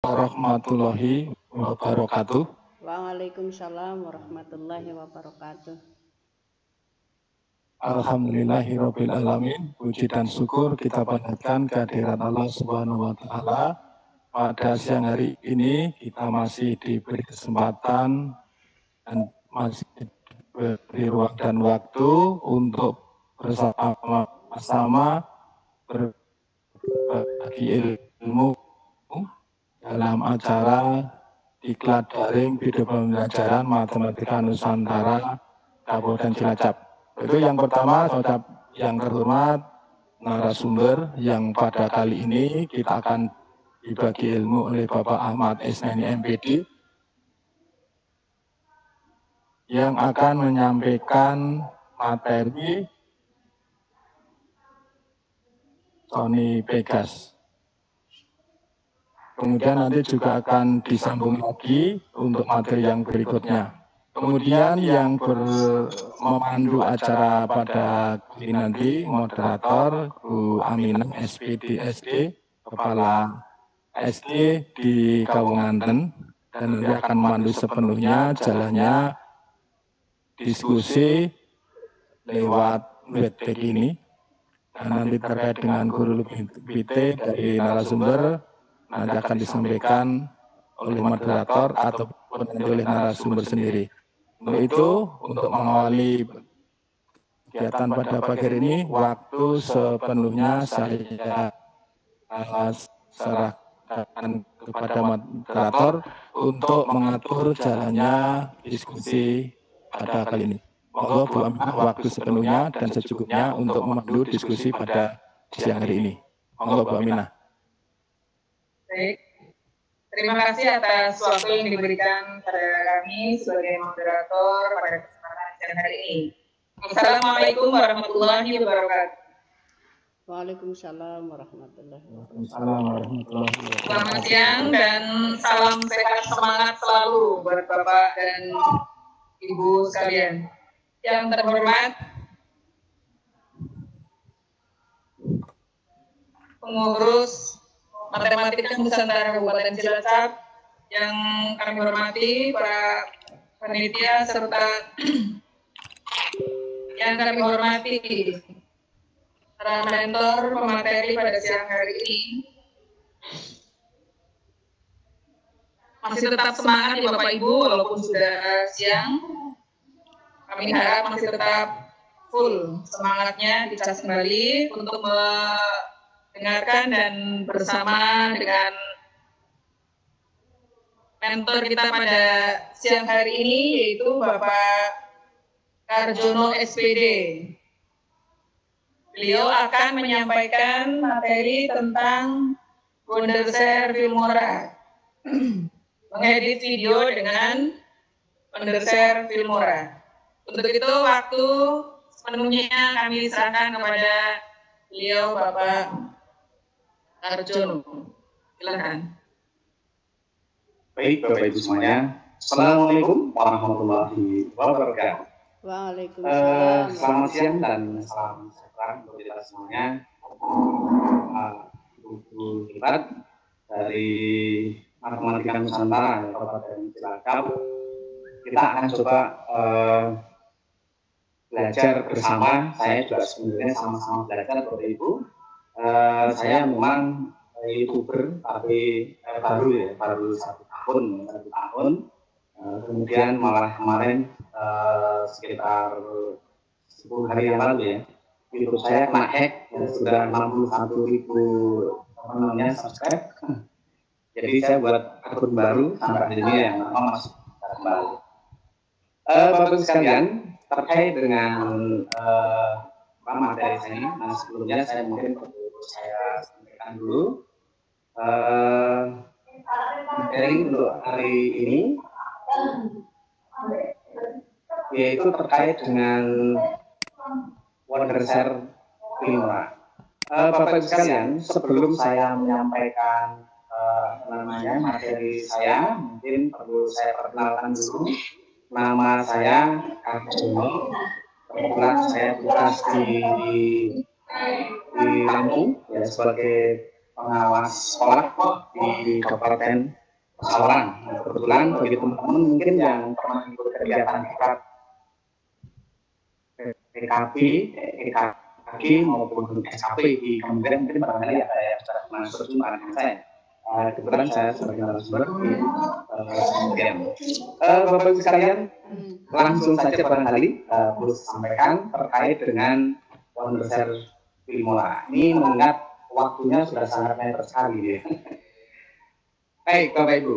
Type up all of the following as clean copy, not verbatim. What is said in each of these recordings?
warahmatullahi wabarakatuh. Waalaikumsalam warahmatullahi wabarakatuh. Alhamdulillahirabbil alamin. Puji dan syukur kita panjatkan kehadirat Allah Subhanahu wa taala. Pada siang hari ini kita masih diberi kesempatan dan masih diberi ruang dan waktu untuk bersama-sama berbagi ilmu dalam acara Diklat Daring Video Pembelajaran Matematika Nusantara Kabupaten Cilacap. Itu yang pertama, saudara yang terhormat, narasumber yang pada kali ini kita akan dibagi ilmu oleh Bapak Ahmad Isnani MPD yang akan menyampaikan materi Sony Pegas. Kemudian nanti juga akan disambung lagi untuk materi yang berikutnya. Kemudian yang memandu acara pada kali nanti, moderator Bu Aminah SPD SD, Kepala SD di Kawunganten, dan nanti akan memandu sepenuhnya jalannya diskusi lewat webpage ini. Dan nanti terkait dengan guru BT dari narasumber, nanti akan disampaikan oleh moderator ataupun oleh narasumber sendiri. Untuk itu, untuk mengawali kegiatan pada pagi hari ini, waktu sepenuhnya saya serahkan kepada moderator untuk mengatur jalannya diskusi pada kali ini. Monggo Bu Aminah, waktu sepenuhnya dan secukupnya untuk memandu diskusi pada siang hari ini. Monggo Bu Aminah. Baik. Terima kasih atas waktu yang diberikan pada kami sebagai moderator pada kesempatan siang hari ini. Assalamualaikum warahmatullahi wabarakatuh. Waalaikumsalam warahmatullahi wabarakatuh. Selamat siang dan salam sehat semangat selalu buat Bapak dan Ibu sekalian. Yang terhormat pengurus Matematika Nusantara Kabupaten Cilacap, yang kami hormati para panitia serta yang kami hormati para mentor pemateri pada siang hari ini. Masih tetap semangat ya Bapak Ibu walaupun sudah siang. Kami harap masih tetap full semangatnya, dicas kembali untuk mendengarkan dan bersama dengan mentor kita pada siang hari ini, yaitu Bapak Karjono SPD. Beliau akan menyampaikan materi tentang Wondershare Filmora, mengedit video dengan Wondershare Filmora. Untuk itu waktu sepenuhnya kami serahkan kepada beliau Bapak Karjono. Silakan. Baik Bapak Ibu semuanya, Assalamualaikum warahmatullahi wabarakatuh. Waalaikumsalam. Selamat siang dan salam sejahtera untuk kita semuanya. Ibu hebat dari Matematika Nusantara Kabupaten Cilacap, kita akan coba belajar bersama. Saya juga sebenarnya sama-sama belajar Bapak Ibu. Saya memang YouTuber tapi baru satu tahun. Kemudian malah kemarin sekitar 10 hari yang lalu ya, YouTube saya kena hack, sudah 61.000 subscribe. Jadi saya buat akun baru sampai ini yang lama masih kembali. Bapak sekalian, terkait dengan materi saya ini, sebelumnya saya mungkin perlu saya sampaikan dulu materi untuk hari ini, yaitu terkait dengan Wondershare Filmora. Bapak Ibu sekalian, sebelum saya menyampaikan materi saya, mungkin perlu saya perkenalkan dulu. Nama saya Karjono. Kebetulan saya tugas di Lampung ya, sebagai pengawas sekolah di Kabupaten Pesawaran. Nah, kebetulan bagi teman-teman mungkin yang pernah ikut kegiatan PKB, EKG maupun SKP di kementerian mungkin barangkali ada yang sudah masuk dengan saya. Kebetulan saya sebagai narasumber di kementerian. Bapak Ibu sekalian, langsung saja barangkali perlu sampaikan terkait dengan konser Filmora. Ini mengingat waktunya sudah sangat mepet sekali ya. Baik Bapak Ibu.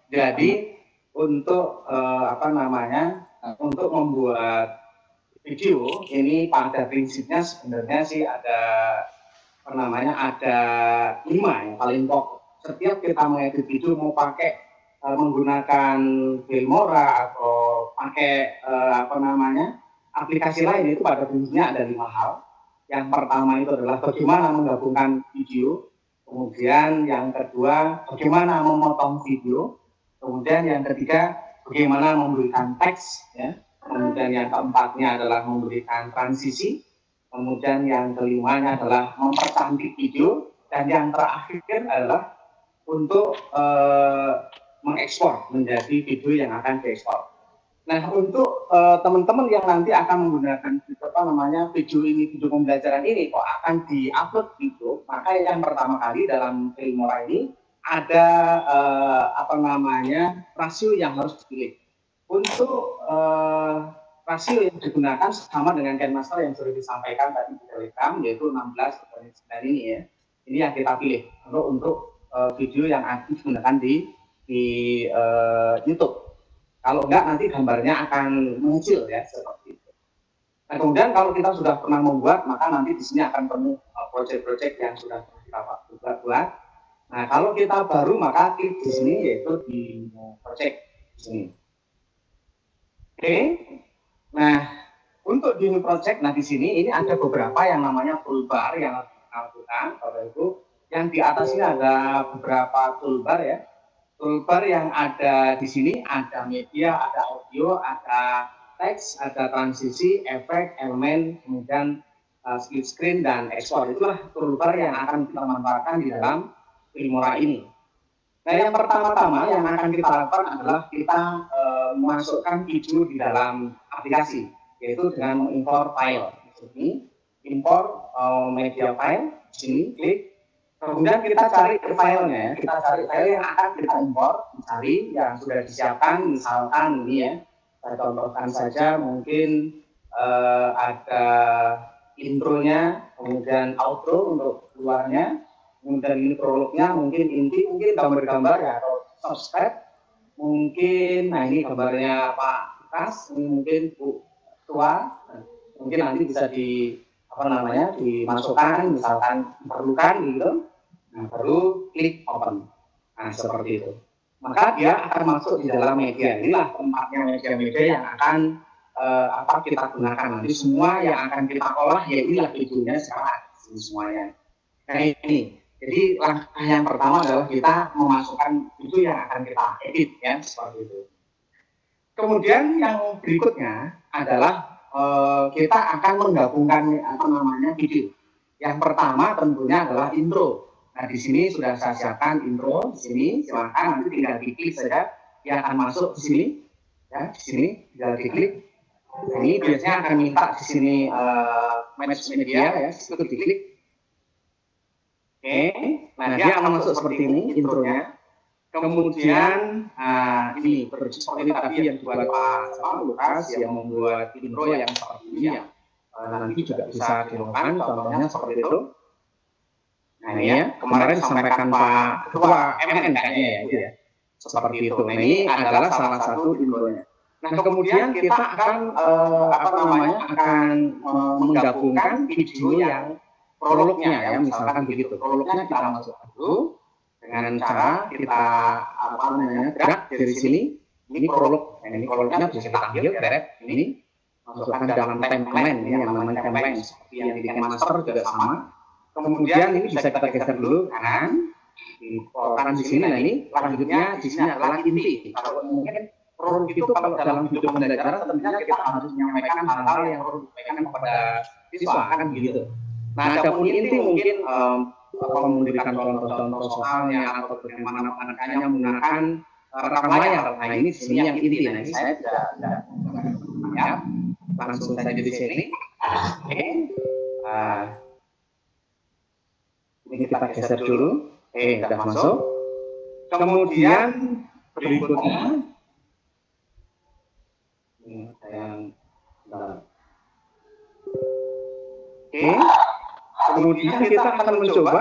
Jadi untuk untuk membuat video ini pada prinsipnya sebenarnya sih ada ada 5 yang paling pokok. Setiap kita mengedit video mau pakai menggunakan Filmora atau pakai aplikasi lain itu pada prinsipnya ada 5 hal. Yang pertama itu adalah bagaimana menggabungkan video, kemudian yang kedua bagaimana memotong video, kemudian yang ketiga bagaimana memberikan teks, ya. Kemudian yang keempatnya adalah memberikan transisi, kemudian yang kelimanya adalah mempercantik video, dan yang terakhir adalah untuk mengekspor menjadi video yang akan diekspor. Nah, untuk teman-teman yang nanti akan menggunakan video ini, video pembelajaran ini kok akan diupload video, maka yang pertama kali dalam Filmora ini ada rasio yang harus dipilih. Untuk rasio yang digunakan sama dengan Kenmaster yang sudah disampaikan tadi di Telegram, yaitu 16:9 ini ya. Ini yang kita pilih untuk video yang akan digunakan di YouTube. Kalau enggak nanti gambarnya akan mengecil ya seperti itu. Nah, kemudian kalau kita sudah pernah membuat, maka nanti di sini akan penuh proyek-proyek yang sudah kita buat. Nah, kalau kita baru maka klik di sini yaitu di project di sini. Oke. Nah, untuk di new project, nah di sini ini ada beberapa yang namanya toolbar yang harus kita lakukan, Bapak Ibu. Yang di atas ini ada beberapa toolbar ya. Toolbar yang ada di sini ada media, ada audio, ada teks, ada transisi, efek, elemen, kemudian split screen dan ekspor. Itulah toolbar yang akan kita manfaatkan di dalam Filmora ini. Nah, yang pertama-tama yang akan kita lakukan adalah kita memasukkan video di dalam aplikasi, yaitu dengan mengimpor file. Di sini, import media file, di sini klik. Kemudian kita cari filenya, kita cari file yang akan kita impor, cari yang sudah disiapkan, misalkan ini ya, saya contohkan saja mungkin ada intronya, kemudian outro untuk keluarnya, kemudian ini prolognya, mungkin inti, mungkin gambar-gambar ya, atau subscribe, mungkin, nah ini gambarnya Pak Lukas, ini mungkin Bu Tua, mungkin nanti bisa dimasukkan, misalkan diperlukan gitu. Nah, baru klik open. Nah, seperti itu. Maka dia akan masuk di dalam media. Inilah tempatnya media-media yang akan kita gunakan. Nanti semua yang akan kita olah, ya inilah videonya sekarang semuanya. Nah, ini. Jadi langkah yang pertama adalah kita memasukkan video yang akan kita edit, ya, seperti itu. Kemudian yang berikutnya adalah kita akan menggabungkan video. Yang pertama tentunya adalah intro. Nah, di sini sudah saya siapkan intro. Di sini silakan nanti tinggal diklik saja, dia akan masuk di sini. Ya, di sini tinggal diklik. Ini biasanya akan minta di sini match media ya, itu diklik. Oke, nah dia akan masuk seperti ini intronya. Kemudian ini seperti tadi yang dibuat Pak Lukas yang membuat intro yang seperti ini ya. Nanti juga bisa dilakukan contohnya seperti itu. Nah ini ya, kemarin disampaikan Pak Ketua MN kayaknya ya, seperti itu. Nah ini adalah salah satu intronya. Nah kemudian kita akan menggabungkan video yang prolognya ya, misalkan begitu. Prolognya kita masukkan dulu dengan cara kita drag dari sini. Ini prolog. Nah, ini prolognya bisa kita ambil direct ini masukkan dalam timeline ini yang namanya timeline seperti yang di Kenmaster juga sama. Kemudian ini bisa kita geser dulu kanan, dipotong di sini. Nah ini lanjutnya di sini adalah inti. Kalau mungkin prolog itu kalau dalam video pembelajaran tentunya kita harus menyampaikan hal-hal yang perlu disampaikan kepada siswa kan gitu. Nah, adapun inti mungkin memberikan contoh-contoh soalnya atau bagaimana pengertiannya menggunakan rekam layar. Nah, ini di sini yang inti. Nah, ini saya tidak ya, langsung saja di sini. Oke. Ini kita geser dulu. Sudah masuk. Kemudian berikutnya kemudian kita akan mencoba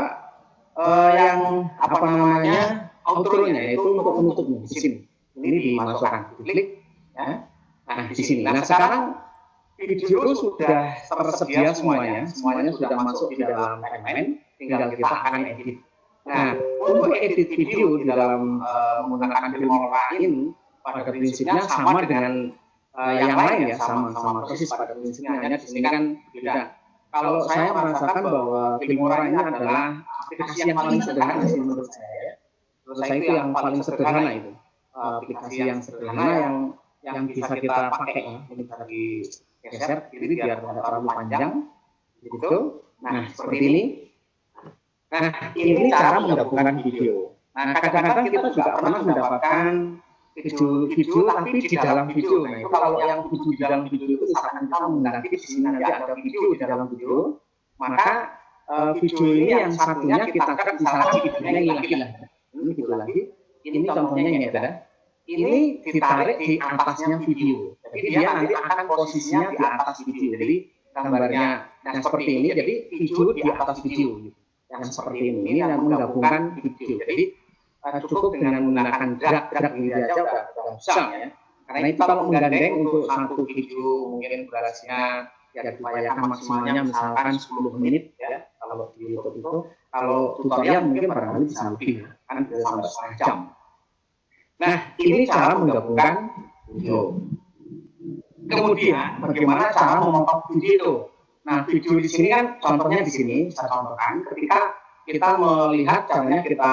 yang apa namanya outro-nya, yaitu untuk penutupnya di sini. Ini dimasukkan, diklik ya. Nah, di sini. Nah, sekarang video sudah tersedia semuanya sudah masuk di dalam timeline, tinggal kita akan edit. Nah, untuk edit video di dalam menggunakan Filmora ini pada prinsipnya sama dengan yang lain ya, sama persis pada prinsipnya, hanya di sini kan beda. Kalau saya merasakan bahwa Filmora ini adalah aplikasi yang paling sederhana sih menurut saya. Menurut saya itu yang paling sederhana itu. Aplikasi yang sederhana yang bisa kita pakai ya. Ini bisa digeser jadi biar tidak terlalu panjang gitu. Nah, seperti ini. Nah, ini cara menggabungkan video. Nah, kadang-kadang kita juga pernah mendapatkan video tapi di dalam video. Nah, itu kalau yang video di dalam video itu misalkan kita mengganti di sini nanti ada video di dalam video, maka video ini yang satunya kita cut misalkan videonya ini lagi lah. Ini video lagi. Ini contohnya ini ada. Ini ditarik di atasnya video. Jadi dia nanti akan posisinya di atas video. Jadi gambarnya yang seperti ini. Jadi video di atas video. Yang seperti ini yang menggabungkan video. Jadi cukup dengan menggunakan drag ini aja udah bisa ya. Karena itu kalau menggandeng untuk satu video mungkin durasinya ya diupayakan maksimalnya misalkan 10 menit ya. Kalau di YouTube itu, kalau tutorial mungkin barangkali bisa lebih kan bisa sampai setengah jam. Nah, ini cara menggabungkan video. Kemudian bagaimana cara memotong video itu? Nah, video di sini kan contohnya di sini saya contohkan ketika kita melihat caranya kita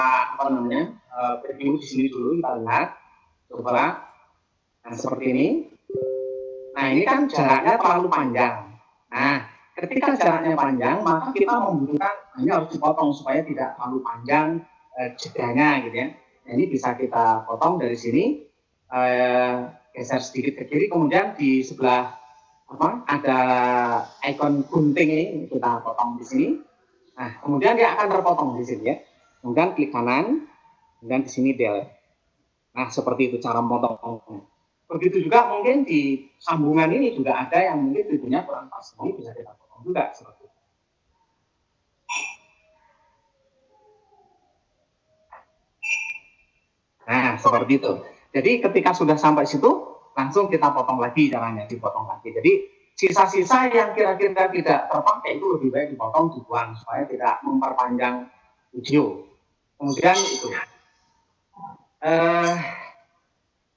video di sini dulu kita lihat coba. Nah, seperti ini. Nah, ini kan jaraknya terlalu panjang. Nah, ketika jaraknya panjang maka kita membutuhkan ini harus dipotong supaya tidak terlalu panjang jedanya gitu ya. Nah, ini bisa kita potong dari sini, geser sedikit ke kiri, kemudian di sebelah ada ikon gunting ini kita potong di sini. Nah, kemudian dia akan terpotong di sini ya. Kemudian klik kanan, kemudian di sini delete. Nah, seperti itu cara memotongnya. Begitu juga mungkin di sambungan ini juga ada yang mungkin videonya kurang pas, ini bisa kita potong juga seperti itu. Nah, seperti itu. Jadi ketika sudah sampai situ, langsung kita potong lagi caranya, dipotong lagi. Jadi sisa-sisa yang kira-kira tidak terpakai itu lebih baik dipotong, dibuang supaya tidak memperpanjang video. Kemudian itu.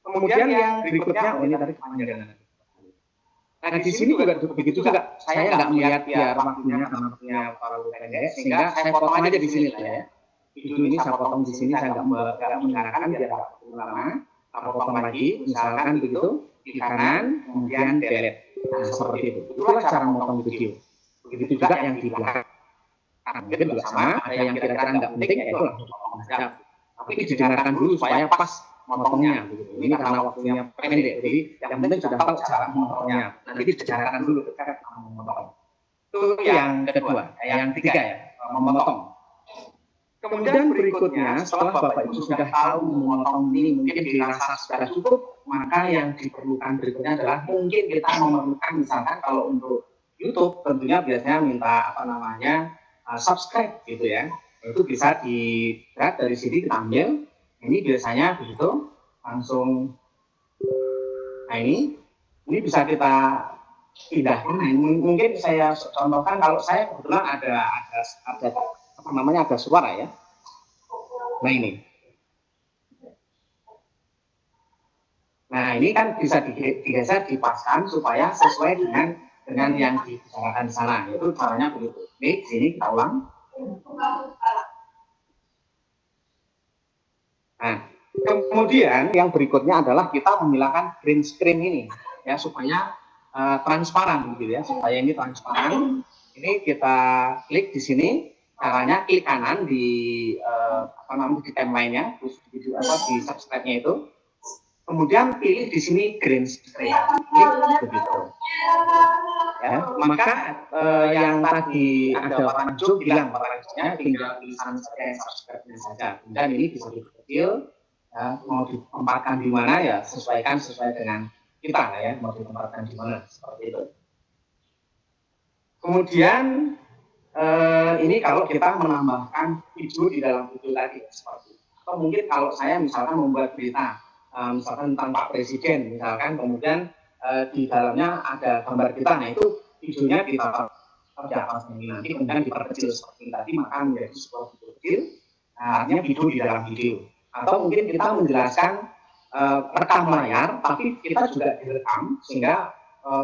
Kemudian yang berikutnya, ini tadi kepanjangan. Nah, di sini juga begitu juga. Saya nggak melihat ya waktunya karena waktunya terlalu pendek, sehingga saya potong aja di sini ya. Video ini saya potong di sini, saya nggak mendengarkan biar nggak terlalu lama. Saya potong lagi, misalkan begitu di kanan, kemudian delete. Nah, seperti itu. Itulah cara memotong video. Begitu juga yang di belakang. Mungkin juga sama, ada yang kira-kira nggak penting, ya itu langsung potong saja. Tapi didengarkan dulu supaya pas memotongnya. Begitu. Ini karena waktunya pendek, jadi yang penting sudah tahu cara memotongnya. Nanti didengarkan dulu ketika memotong. Itu yang kedua, yang ketiga ya, memotong. Kemudian berikutnya, setelah Bapak Ibu sudah tahu memotong ini, mungkin dirasa sudah cukup, maka yang diperlukan berikutnya adalah mungkin kita memerlukan misalkan kalau untuk YouTube tentunya biasanya minta subscribe gitu ya. Itu bisa dilihat dari sini kita ambil. Ini biasanya begitu langsung. Nah, ini bisa kita pindahkan. Nah, mungkin saya contohkan kalau saya kebetulan ada ada suara ya. Nah, ini. Nah, ini kan bisa digeser, dipaskan supaya sesuai dengan yang dibicarakan di sana. Itu caranya begitu. Ini sini kita ulang. Nah, kemudian yang berikutnya adalah kita menghilangkan green screen ini ya supaya transparan gitu ya, supaya ini transparan. Ini kita klik di sini. Caranya klik kanan di di timeline-nya, terus di subscribe-nya itu. Kemudian pilih di sini green screen. Klik begitu. Ya, maka yang tadi ada warna hijau hilang warna hijaunya, tinggal tulisan saja yang subscribe-nya saja. Dan ini bisa diperkecil, ya, mau ditempatkan di mana ya sesuai dengan kita ya, mau ditempatkan di mana seperti itu. Kemudian ini kalau kita menambahkan video di dalam video tadi seperti itu. Atau mungkin kalau saya misalkan membuat berita misalkan tentang Pak Presiden misalkan, kemudian di dalamnya ada gambar kita, nah itu videonya ditaruh di atas ini, nanti kemudian diperkecil seperti tadi, maka menjadi sebuah video kecil, artinya video di dalam video. Atau mungkin kita menjelaskan rekam layar, tapi kita juga direkam sehingga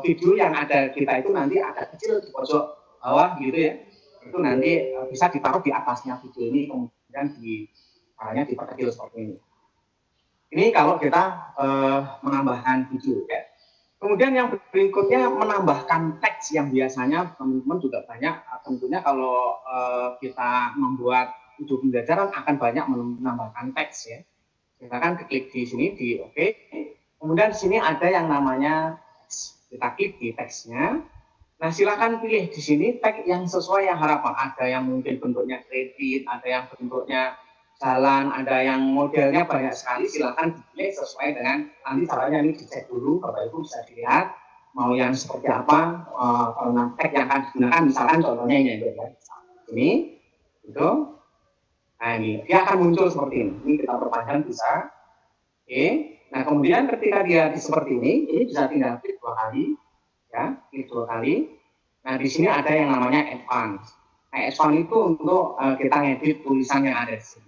video yang ada kita itu nanti agak kecil di pojok bawah gitu ya, itu nanti bisa ditaruh di atasnya video ini, kemudian caranya diperkecil seperti ini. Ini kalau kita menambahkan video ya. Kemudian yang berikutnya menambahkan teks yang biasanya teman-teman juga banyak, tentunya kalau kita membuat video pembelajaran akan banyak menambahkan teks ya. Silakan klik di sini di OK. Kemudian di sini ada yang namanya teks. Kita klik di teksnya. Nah, silakan pilih di sini teks yang sesuai yang harapan. Ada yang mungkin bentuknya kredit, ada yang bentuknya jalan, ada yang modelnya banyak sekali, silakan dipilih sesuai dengan nanti caranya ini dicek dulu, Bapak Ibu bisa dilihat mau yang seperti apa, teks yang akan digunakan, misalkan contohnya ini itu, nah ini dia akan muncul seperti ini kita perpanjang bisa, oke. Nah kemudian ketika dia seperti ini bisa tinggal klik 2 kali, ya, klik 2 kali. Nah di sini ada yang namanya advance. Nah advance itu untuk kita ngedit tulisan yang ada di sini.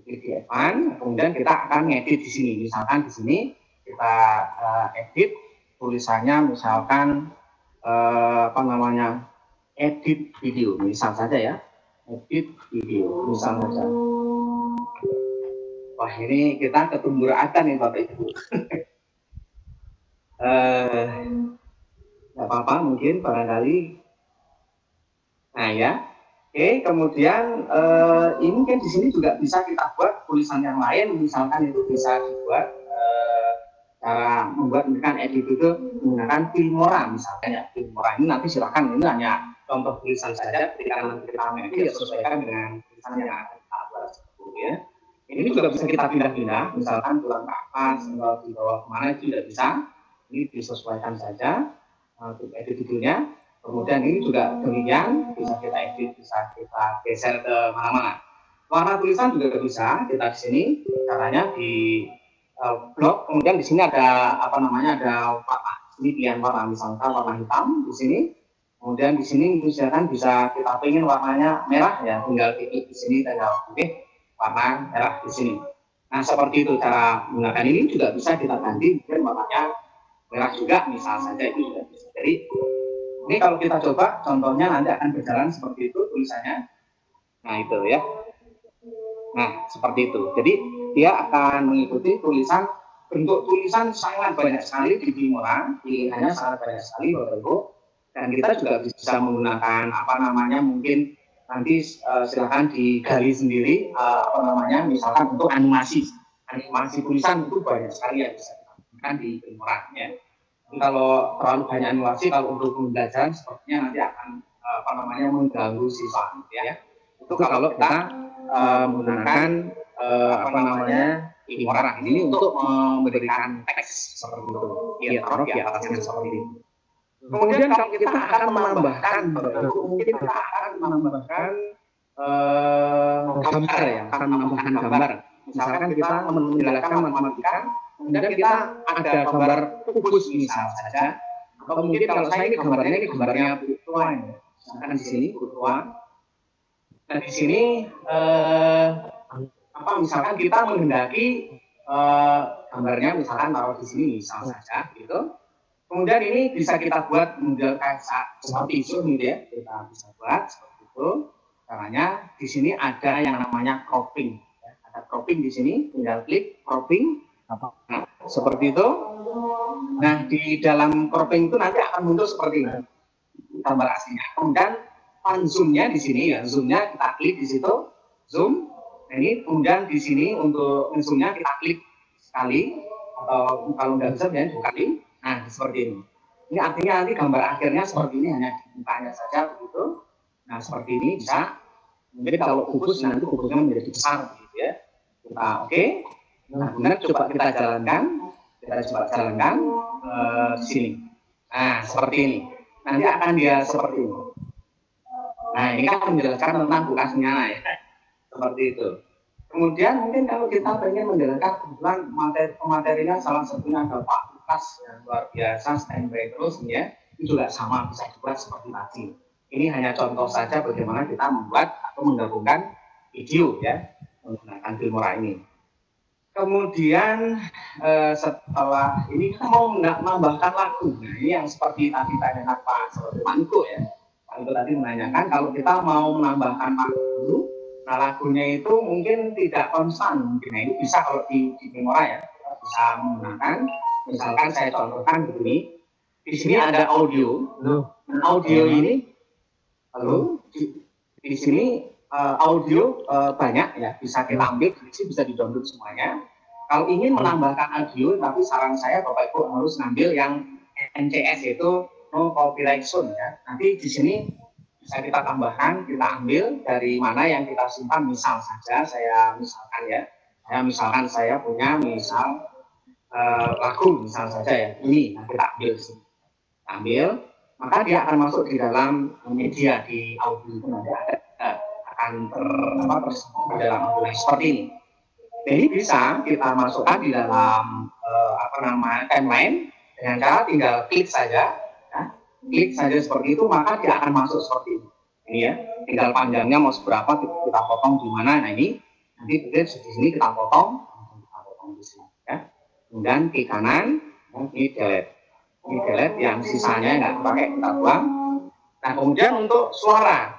Di advance, kemudian kita akan ngedit di sini. Misalkan di sini kita edit tulisannya, misalkan edit video, misal saja ya, edit video, misal saja. Wah ini kita ketumburaan nih Bapak Ibu. Nggak apa-apa, mungkin barangkali. Nah ya. Oke, kemudian ini kan di sini juga bisa kita buat tulisan yang lain, misalkan itu bisa dibuat cara membuat edit itu menggunakan Filmora misalnya ya. Filmora ini nanti silakan, ini hanya contoh tulisan saja, ketika nanti kita edit ya sesuaikan dengan tulisan yang akan kita buat ya. Ini juga bisa kita pindah-pindah, misalkan tulang ke atas, di bawah kemana itu tidak bisa, ini disesuaikan saja untuk edit videonya. Kemudian ini juga demikian, bisa kita edit, bisa kita geser ke mana-mana. Warna tulisan juga bisa kita di sini, caranya di blok. Kemudian di sini ada ada warna. Ini pilihan warna, misalkan warna hitam di sini. Kemudian di sini misalkan bisa kita pengen warnanya merah ya, tinggal klik di sini, tinggal pilih warna merah di sini. Nah seperti itu cara menggunakan ini, juga bisa kita ganti mungkin warnanya merah juga, misal saja itu juga bisa. Jadi ini kalau kita coba, contohnya nanti akan berjalan seperti itu tulisannya. Nah itu ya. Nah seperti itu. Jadi dia akan mengikuti tulisan, bentuk tulisan sangat banyak sekali di Filmora, pilihannya sangat banyak sekali Bapak Ibu. Dan kita juga bisa menggunakan mungkin nanti silakan digali sendiri misalkan untuk animasi tulisan itu banyak sekali yang bisa kita gunakan di Filmora ya. Kalau terlalu banyak animasi, kalau untuk pembelajaran sepertinya nanti akan mengganggu siswa ya. Itu kalau kita menggunakan Filmora ini untuk memberikan teks seperti itu, ya taruh di atasnya seperti itu. Kemudian kalau kita akan menambahkan, mungkin kita akan menambahkan gambar ya, akan menambahkan gambar. Misalkan kita menjelaskan matematika, kemudian kita ada gambar kubus misal saja, atau mungkin kalau saya ini gambarnya tua ya. Misalkan di sini tua. Nah di sini misalkan kita menghendaki gambarnya misalkan taruh di sini misal saja gitu. Kemudian ini bisa kita buat menjelaskan seperti itu ya, kita bisa buat seperti itu. Caranya di sini ada yang namanya cropping. Ya. Ada cropping di sini, tinggal klik cropping. Nah, seperti itu. Nah, di dalam cropping itu nanti akan muncul seperti ini. gambar aslinya. Kemudian zoom-nya di sini ya, zoom-nya kita klik di situ, zoom. Nah, ini kemudian di sini untuk zoom-nya kita klik sekali, atau kalau nggak bisa ya 2 kali. Nah, seperti ini. Ini artinya nanti gambar akhirnya seperti ini, hanya di mukanya saja begitu. Nah, seperti ini bisa. Mungkin kalau kubus nanti kubusnya menjadi besar gitu ya. Kita oke. Nah, kemudian coba kita jalankan. Kita coba jalankan di sini. Nah, seperti ini. Nanti akan dia seperti ini. Nah, ini kan menjelaskan tentang buka nyala ya. Seperti itu. Kemudian mungkin kalau kita ingin menjalankan kebetulan materinya salah satunya adalah Pak Lukas yang luar biasa standby terus ya. Itu juga sama bisa dibuat seperti tadi. Ini hanya contoh saja bagaimana kita membuat atau menggabungkan video ya menggunakan Filmora ini. Kemudian setelah ini kita mau menambahkan lagu. Nah, ini yang seperti tadi tanyakan Pak Niko ya. Pak Niko tadi menanyakan kalau kita mau menambahkan lagu, nah lagunya itu mungkin tidak konstan. Mungkin nah, ini bisa kalau di Filmora ya, kita bisa menggunakan. Misalkan saya contohkan begini. Di sini ada audio. Nah, audio ini di sini audio banyak ya, bisa kita ambil, bisa di-download semuanya. Kalau ingin menambahkan audio, tapi saran saya Bapak Ibu harus ngambil yang NCS yaitu no copyright zone ya. Nanti di sini bisa kita tambahkan, kita ambil dari mana yang kita simpan. Misal saja saya misalkan ya, saya punya misal lagu misal saja ya, ini nah kita ambil di sini. Ambil, maka dia akan masuk di dalam media di audio itu nanti akan tersebut di dalam audio seperti ini. Jadi bisa kita masukkan di dalam timeline dengan cara tinggal klik saja, ya. Klik saja seperti itu, maka dia akan masuk seperti ini. Ini ya, tinggal panjangnya mau seberapa kita potong di mana. Nah ini nanti di sini kita potong di sini ya. Kemudian klik kanan, ini delete. Ini delete, yang sisanya nggak pakai kita buang. Nah kemudian untuk suara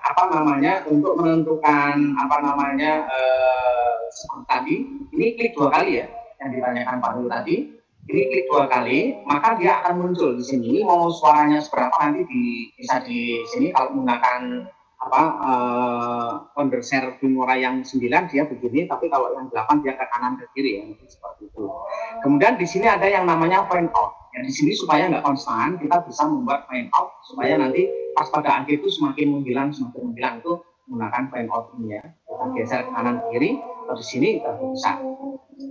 untuk menentukan seperti tadi ini klik 2 kali ya yang ditanyakan Pak Nul tadi, ini klik 2 kali maka dia akan muncul di sini. Ini mau suaranya seberapa nanti bisa di sini. Kalau menggunakan konverter Filmora yang 9 dia begini, tapi kalau yang 8 dia ke kanan ke kiri ya, seperti itu. Kemudian di sini ada yang namanya point out. Ya, di sini supaya nggak konstan, kita bisa membuat point out supaya nanti pas pada akhir itu semakin menghilang itu menggunakan point out ini ya. Kita geser ke kanan ke kiri, atau di sini kita bisa.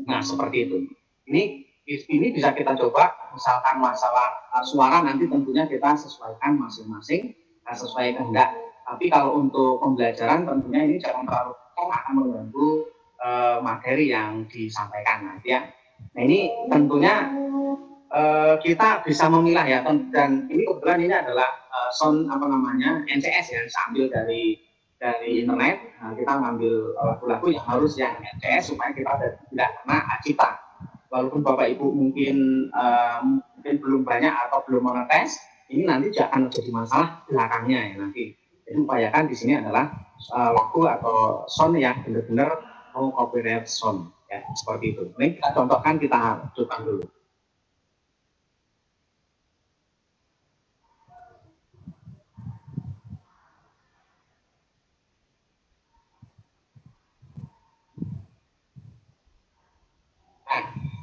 Nah seperti itu. Ini bisa kita coba. Misalkan masalah suara nanti tentunya kita sesuaikan masing-masing sesuai kehendak. Tapi kalau untuk pembelajaran tentunya ini jangan terlalu akan mengganggu materi yang disampaikan nanti ya. Nah ini tentunya kita bisa memilah ya, dan ini kebetulan ini adalah sound NCS ya, sambil dari internet. Nah, kita ngambil lagu-lagu yang harus yang NCS supaya kita tidak kena hak cipta. Walaupun Bapak Ibu mungkin belum banyak atau belum monetes, ini nanti jangan jadi masalah belakangnya ya nanti. Jadi upayakan di sini adalah lagu atau sound yang benar-benar no copyright sound ya, seperti itu. Ini kita contohkan, kita coba dulu.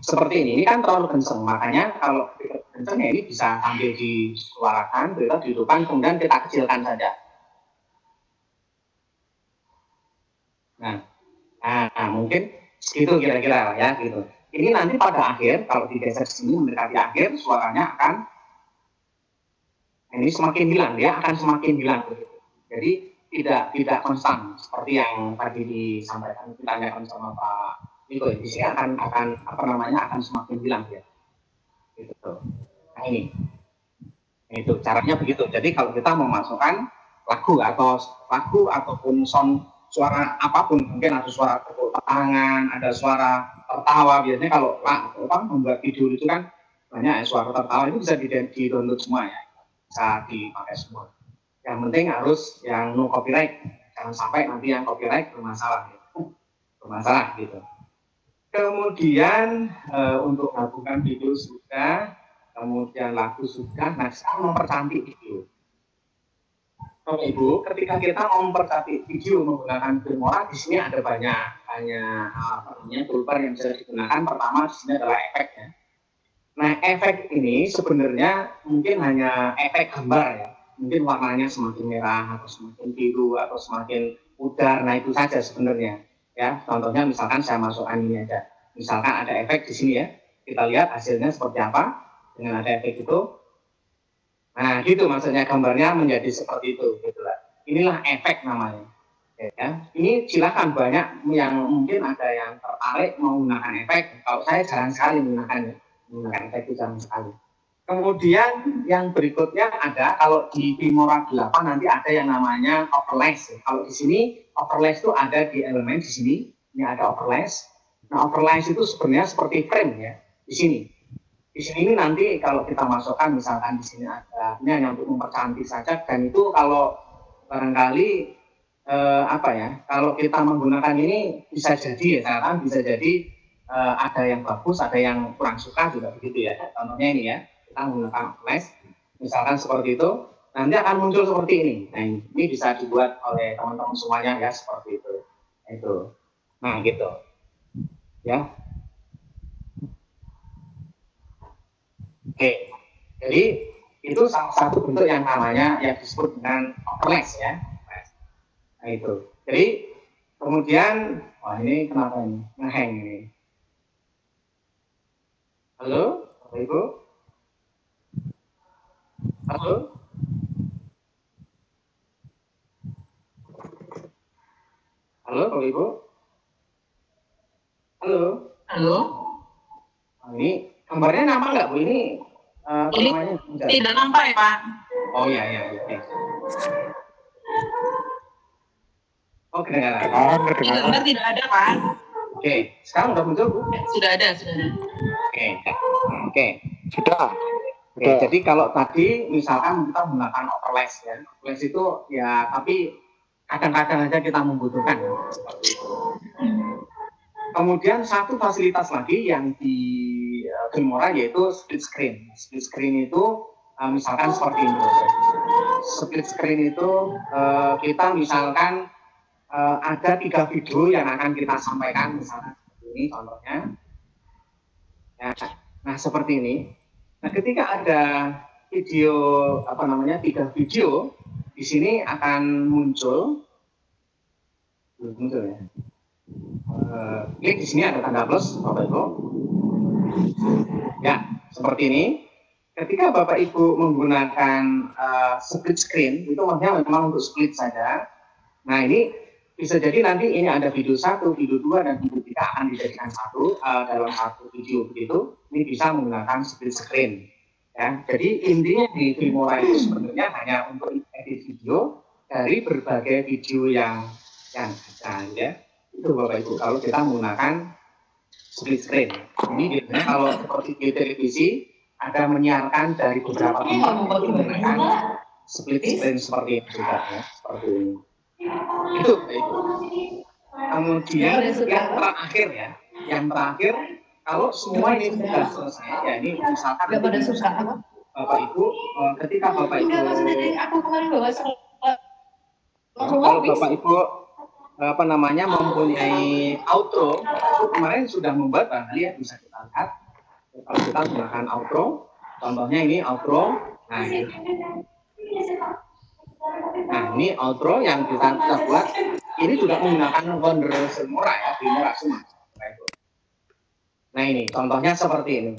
Seperti ini kan terlalu kenceng, makanya kalau kencengnya ini bisa sambil disuarakan, kita dihidupkan, kemudian kita kecilkan saja. Nah mungkin segitu kira-kira ya gitu. Ini nanti pada akhir kalau digeser sini mendekati akhir, suaranya akan ini semakin hilang, dia akan semakin hilang. Jadi tidak konstan seperti yang tadi disampaikan, ditanyakan sama Pak Niko. Di sini akan semakin hilang ya. Gitu. Nah ini itu caranya begitu. Jadi kalau kita memasukkan lagu ataupun sound suara apapun, mungkin ada suara tepuk tangan, ada suara tertawa. Biasanya kalau membuat video itu kan banyak ya, suara tertawa itu bisa di-download semua ya, bisa dipakai semua. Yang penting harus yang no copyright, jangan sampai nanti yang copyright bermasalah gitu. Kemudian untuk gabungan video sudah, kemudian lagu sudah. Nah sekarang mempercantik video. Bapak Ibu, ketika kita mempercati video menggunakan Filmora, di sini ada banyak toolbar yang bisa digunakan. Pertama di sini adalah efek ya. Nah, efek ini sebenarnya mungkin hanya efek gambar ya. Mungkin warnanya semakin merah atau semakin biru atau semakin pudar. Nah, itu saja sebenarnya. Ya, contohnya misalkan saya masukkan ini aja. Misalkan ada efek di sini ya. Kita lihat hasilnya seperti apa dengan ada efek itu. Nah, gitu maksudnya gambarnya menjadi seperti itu, gitulah. Inilah efek namanya. Ya, ini silakan banyak yang mungkin ada yang tertarik menggunakan efek. Kalau saya jarang sekali menggunakan efek itu jarang sekali. Kemudian yang berikutnya ada kalau di Filmora 8 nanti ada yang namanya overlays. Kalau di sini overlays itu ada di elemen di sini. Ini ada overlays. Nah, overlays itu sebenarnya seperti frame ya di sini. Di sini nanti kalau kita masukkan misalkan di sini ada ini hanya untuk mempercantik saja, dan itu kalau barangkali kalau kita menggunakan ini bisa jadi ya sekarang bisa jadi ada yang bagus, ada yang kurang suka juga begitu ya. Contohnya ini ya, kita menggunakan flash misalkan seperti itu, nanti akan muncul seperti ini. Nah, ini bisa dibuat oleh teman-teman semuanya ya seperti itu. Itu. Nah, gitu. Ya. Oke, jadi itu salah satu bentuk yang namanya yang disebut dengan overlays ya. Nah itu. Jadi kemudian, wah ini kenapa ini ngehang ini? Halo, Bapak Ibu? Halo? Halo, Bapak Ibu? Halo? Halo? Nah, ini gambarnya nampak nggak Bu? Ini tidak nampak ya Pak? Oh iya. Oh kedengaran. Gambar tidak ada Pak. Oke, sekarang udah muncul Bu? Sudah ada. Oke. Sudah. Oke, jadi kalau tadi misalkan kita menggunakan overlays ya, overlays itu ya tapi kadang-kadang aja kita membutuhkan seperti itu. Kemudian satu fasilitas lagi yang di Filmora yaitu split screen. Split screen itu misalkan seperti ini. Split screen itu kita misalkan ada 3 video yang akan kita sampaikan misalkan seperti ini contohnya. Ya, nah seperti ini. Nah ketika ada video 3 video di sini akan muncul ya. Klik di sini ada tanda plus, Bapak Ibu. Ya, seperti ini. Ketika Bapak Ibu menggunakan split screen, itu maksudnya memang untuk split saja. Nah, ini bisa jadi nanti ini ada video 1, video 2, dan video 3 akan dijadikan dalam satu video begitu. Ini bisa menggunakan split screen. Ya, jadi intinya di Filmora itu sebenarnya hanya untuk edit video dari berbagai video yang ada ya. Itu Bapak Ibu kalau kita menggunakan split screen. Ini biasanya kalau seperti di televisi ada menyiarkan dari beberapa tempat menggunakan split screen seperti ini juga ya, seperti ini. Itu Bapak Ibu. Kemudian yang terakhir kalau semua ini sudah selesai ya ini misalkan Bapak Ibu ketika Bapak Ibu kalau Bapak Ibu mempunyai outro, itu kemarin sudah membuat barangkali ya bisa kita lihat. Kalau kita gunakan outro, contohnya ini outro. Nah ini outro yang kita buat. Ini juga menggunakan founder Filmora ya, Filmora semua. Nah ini contohnya seperti ini.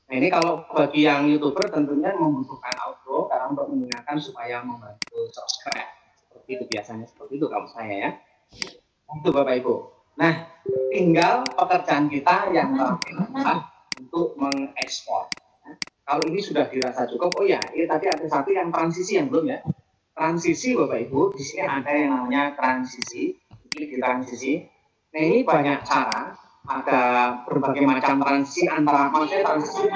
Nah ini kalau bagi yang YouTuber tentunya membutuhkan outro karena untuk menggunakan supaya membantu subscribe. Seperti itu biasanya seperti itu kalau saya ya. Itu Bapak Ibu. Nah, tinggal pekerjaan kita yang terakhir adalah untuk mengekspor. Kalau ini sudah dirasa cukup, oh ya, ini tadi ada satu yang transisi yang belum ya. Transisi Bapak Ibu, di sini ada yang namanya transisi. Klik di transisi. Nah, ini banyak cara. Ada berbagai macam transisi antara maksudnya transisi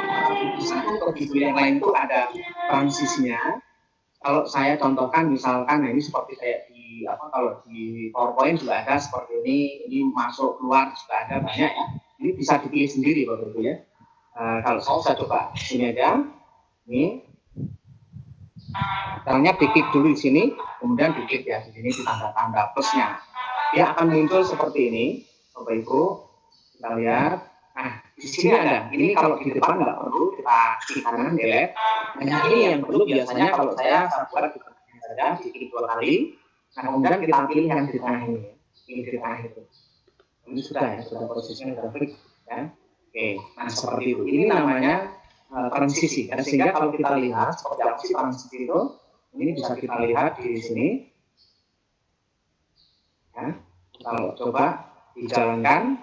satu ke video yang lain itu ada transisinya. Kalau saya contohkan misalkan, nah ini seperti kayak kalau di PowerPoint juga ada seperti ini masuk keluar juga ada banyak ya. Ini bisa dipilih sendiri Bapak Ibu ya. Kalau saya coba sini aja, ini Caranya diklik dulu di sini, kemudian diklik ya di sini di tanda-tanda plusnya. Dia akan muncul seperti ini, Bapak Ibu. Kita lihat. Nah, di sini ada. Ini kalau di depan nggak perlu, kita klik kanan, delete. Nah, ini yang perlu biasanya kalau saya buat di tengah saja, diklik 2 kali. Nah, kemudian kita pilih yang di tengah ini. Pilih di tengah itu. Ini sudah ya, sudah posisinya sudah fix ya. Oke, nah seperti itu. Ini namanya transisi. Ya. Sehingga kalau kita lihat seperti apa sih transisi itu, ini bisa kita lihat di sini. Ya, kalau coba dijalankan,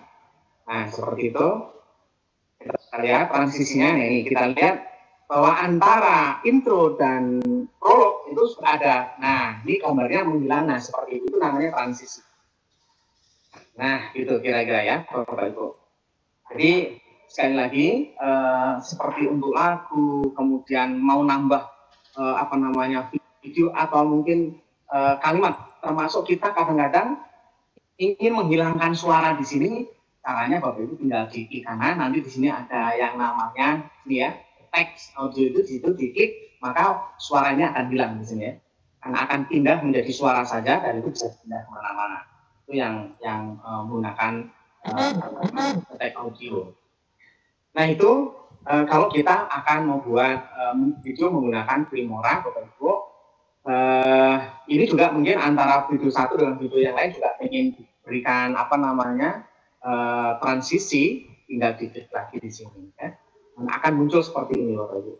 nah seperti itu. Kita lihat transisinya. Nah, ini kita lihat bahwa antara intro dan prolog itu sudah ada. Nah, ini gambarnya menghilang. Nah, seperti itu namanya transisi. Nah, itu kira-kira ya, Bapak Ibu. Jadi sekali lagi seperti untuk lagu, kemudian mau nambah video atau mungkin kalimat, termasuk kita kadang-kadang ingin menghilangkan suara di sini. Caranya Bapak Ibu tinggal klik kanan, nanti di sini ada yang namanya ini ya, teks audio itu di situ diklik, maka suaranya akan hilang di sini ya. Karena akan pindah menjadi suara saja dan itu bisa pindah kemana-mana. Itu yang menggunakan teks audio. Nah itu kalau kita akan membuat video menggunakan Filmora, Bapak Ibu, ini juga mungkin antara video satu dengan video yang lain juga ingin diberikan transisi, tinggal diklik lagi di sini ya. Dan akan muncul seperti ini Bapak Ibu.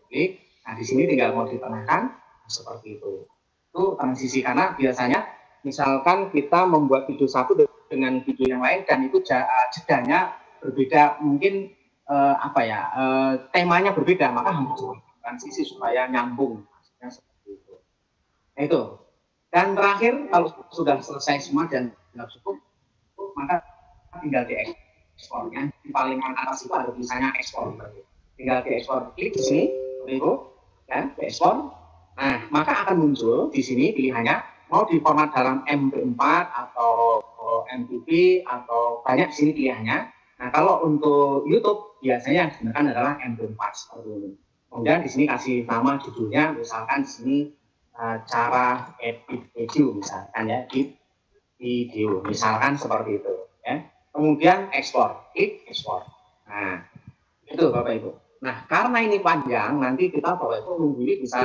Nah di sini tinggal mau ditengahkan seperti itu. Itu transisi karena biasanya misalkan kita membuat video satu dengan video yang lain dan itu jedanya berbeda, mungkin temanya berbeda, maka harus transisi supaya nyambung. Seperti itu. Nah itu. Dan terakhir kalau sudah selesai semua dan sudah cukup, maka tinggal diekspornya. Di paling atas itu ada tulisannya ekspor. Tinggal diekspor, klik di sini, Ibu, ya, diekspor. Nah, maka akan muncul di sini pilihannya mau di format dalam MP4 atau MPV atau banyak di sini pilihannya. Nah, kalau untuk YouTube biasanya yang digunakan adalah MP4 seperti ini. Kemudian di sini kasih nama judulnya, misalkan di sini cara edit video misalkan ya, edit video misalkan seperti itu ya. Kemudian ekspor, klik ekspor. Nah, itu Bapak Ibu. Nah, karena ini panjang, nanti kita Bapak Ibu nunggu ini bisa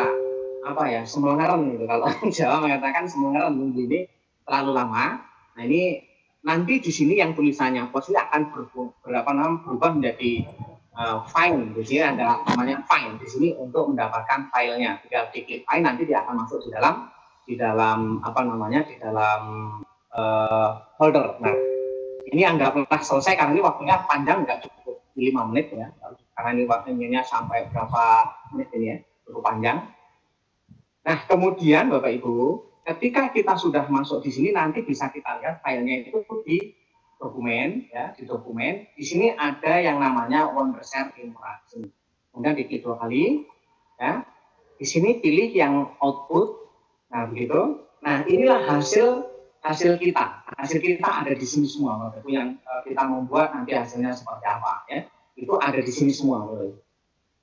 semengeran gitu. Kalau Jawa mengatakan semengeran, nunggu ini terlalu lama. Nah, ini nanti di sini yang tulisannya pasti akan berubah menjadi file. Di sini ada namanya file. Di sini untuk mendapatkan filenya. Tinggal diklik file, nanti dia akan masuk di dalam folder. Nah, ini anggaplah selesai karena ini waktunya panjang, nggak cukup 5 menit ya. Karena ini waktunya sampai berapa menit ini ya, cukup panjang. Nah, kemudian Bapak Ibu, ketika kita sudah masuk di sini, nanti bisa kita lihat filenya itu di dokumen, ya, di dokumen. Di sini ada yang namanya Wondershare Filmora. Kemudian diklik 2 kali, ya. Di sini pilih yang output. Nah, begitu. Nah, inilah hasil kita. Hasil kita ada di sini semua, Bapak Ibu. Yang kita membuat nanti hasilnya seperti apa, ya. Itu ada di sini semua, Bapak Ibu.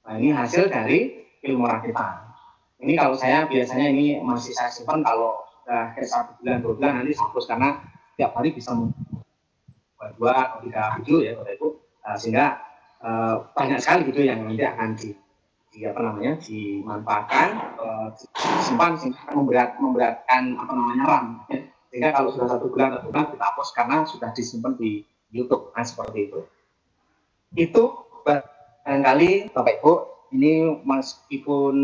Nah, ini hasil dari Filmora kita. Ini kalau saya biasanya ini masih saya simpan, kalau sudah 1 bulan 2 bulan nanti hapus karena tiap hari bisa membuat 2 atau 3 video ya Bapak Ibu, sehingga banyak sekali video yang nanti akan dimanfaatkan, disimpan sehingga memberatkan RAM ya. Sehingga kalau sudah 1 bulan atau 2 bulan kita hapus karena sudah disimpan di YouTube. Nah, seperti itu. Itu barangkali Bapak Ibu, ini meskipun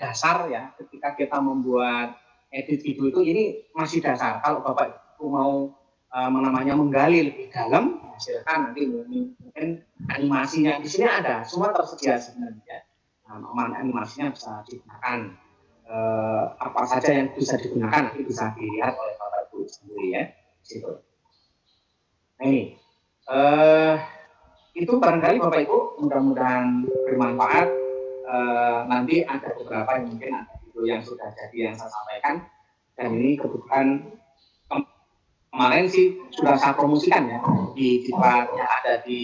dasar ya, ketika kita membuat edit video itu ini masih dasar. Kalau Bapak Ibu mau menggali lebih dalam, silakan nanti mungkin animasinya di sini ada, semua tersedia sebenarnya. Animasinya bisa digunakan, apa saja yang bisa digunakan nanti bisa dilihat oleh Bapak Ibu sendiri ya. Situ. Nah, ini. Itu barangkali Bapak Ibu mudah-mudahan bermanfaat. Nanti ada beberapa yang mungkin ada video yang sudah jadi yang saya sampaikan, dan ini kebetulan kemarin sih sudah saya promosikan ya di tempat yang ada di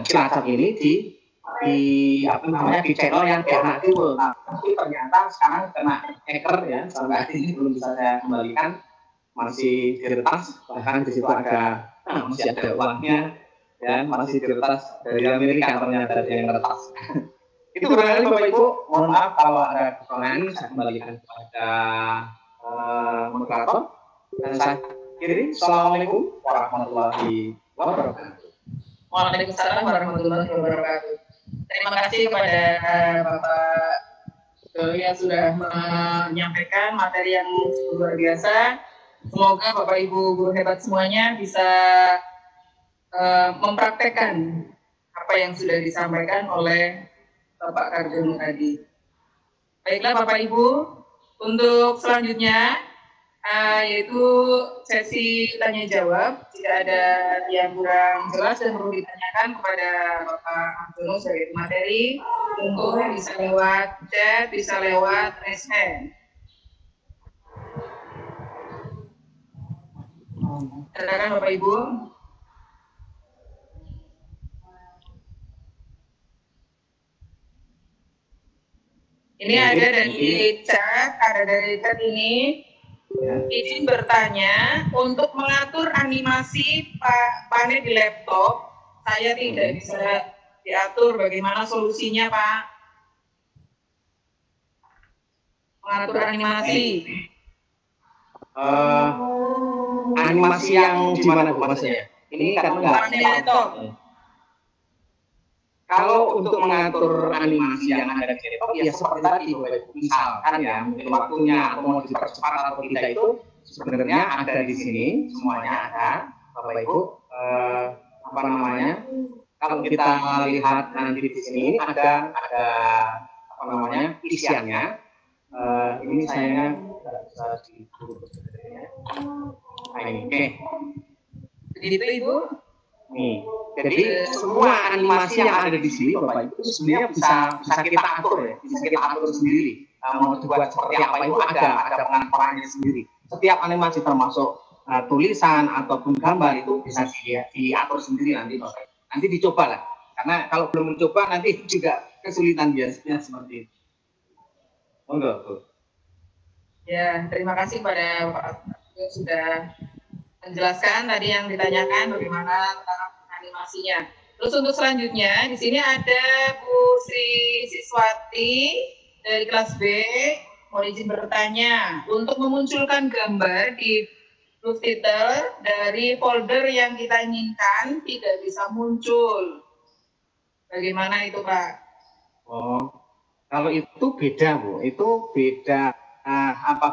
Cilacap ini, di di channel yang kena dulu, tapi ternyata sekarang kena hacker ya, sampai hari ini belum bisa saya kembalikan, masih diretas, bahkan di situ masih ada uangnya ya, masih diretas dari Amerika ternyata yang retas. Itu barangkali Bapak Ibu, mohon maaf kalau ada kekurangan, saya kembalikan kepada moderator dan saya akhiri. Assalamualaikum warahmatullahi wabarakatuh. Waalaikumsalam warahmatullahi wabarakatuh. Terima kasih kepada Bapak yang sudah menyampaikan materi yang luar biasa. Semoga Bapak Ibu guru hebat semuanya bisa mempraktekkan apa yang sudah disampaikan oleh Bapak Karjono tadi. Baiklah Bapak Ibu, untuk selanjutnya yaitu sesi tanya jawab. Jika ada yang kurang jelas dan perlu ditanyakan kepada Bapak Karjono sebagai materi, tentu bisa lewat chat, bisa lewat raise hand. Silakan Bapak Ibu. Ini ada dari chat ini. Izin bertanya, untuk mengatur animasi panel di laptop, saya tidak bisa diatur. Bagaimana solusinya, Pak? Mengatur animasi. Animasi yang di mana Bu maksudnya? Ini kan enggak. Laptop. Kalau untuk mengatur animasi yang ada di laptop ya seperti tadi Bapak Ibu, misalkan ya mungkin waktunya atau mau dipercepat atau tidak itu sebenarnya ada di sini, semuanya ada Bapak Ibu. Kalau kita lihat nanti di sini ada isiannya. Ini saya tidak bisa dibuka sebenarnya. Nah ini, oke. Begitu Ibu? Nih, jadi semua animasi yang ada di sini Bapak Ibu sebenarnya bisa kita atur ya, bisa kita atur sendiri. Mau dibuat seperti apa itu ada pengaturannya sendiri. Setiap animasi termasuk tulisan ataupun gambar itu bisa diatur sendiri nanti Bapak Ibu. Nanti dicoba lah, karena kalau belum mencoba nanti juga kesulitan biasanya seperti itu. Monggo. Ya, terima kasih pada Pak yang sudah menjelaskan tadi yang ditanyakan bagaimana tentang animasinya. Terus untuk selanjutnya di sini ada Bu Sri Siswati dari kelas B, mohon izin bertanya, untuk memunculkan gambar di proof title dari folder yang kita inginkan tidak bisa muncul. Bagaimana itu Pak? Oh, kalau itu beda Bu, itu beda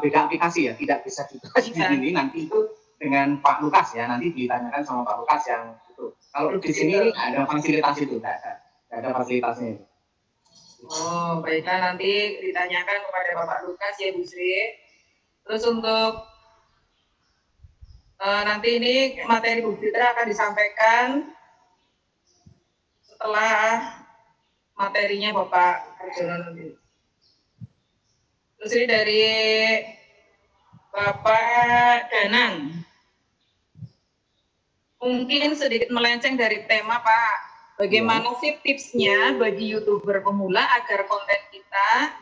beda aplikasi ya, tidak bisa dibahas di sini. Nanti itu dengan Pak Lukas ya, nanti ditanyakan sama Pak Lukas yang itu. Kalau di sini ada fasilitas itu, tidak ada fasilitasnya itu. Oh, baiklah nanti ditanyakan kepada Bapak Lukas ya Bu Sri. Terus untuk nanti ini materi Bu Fitra akan disampaikan setelah materinya Bapak Karjono nanti. Terus ini dari Bapak Danang. Mungkin sedikit melenceng dari tema Pak. Bagaimana sih tipsnya bagi YouTuber pemula agar konten kita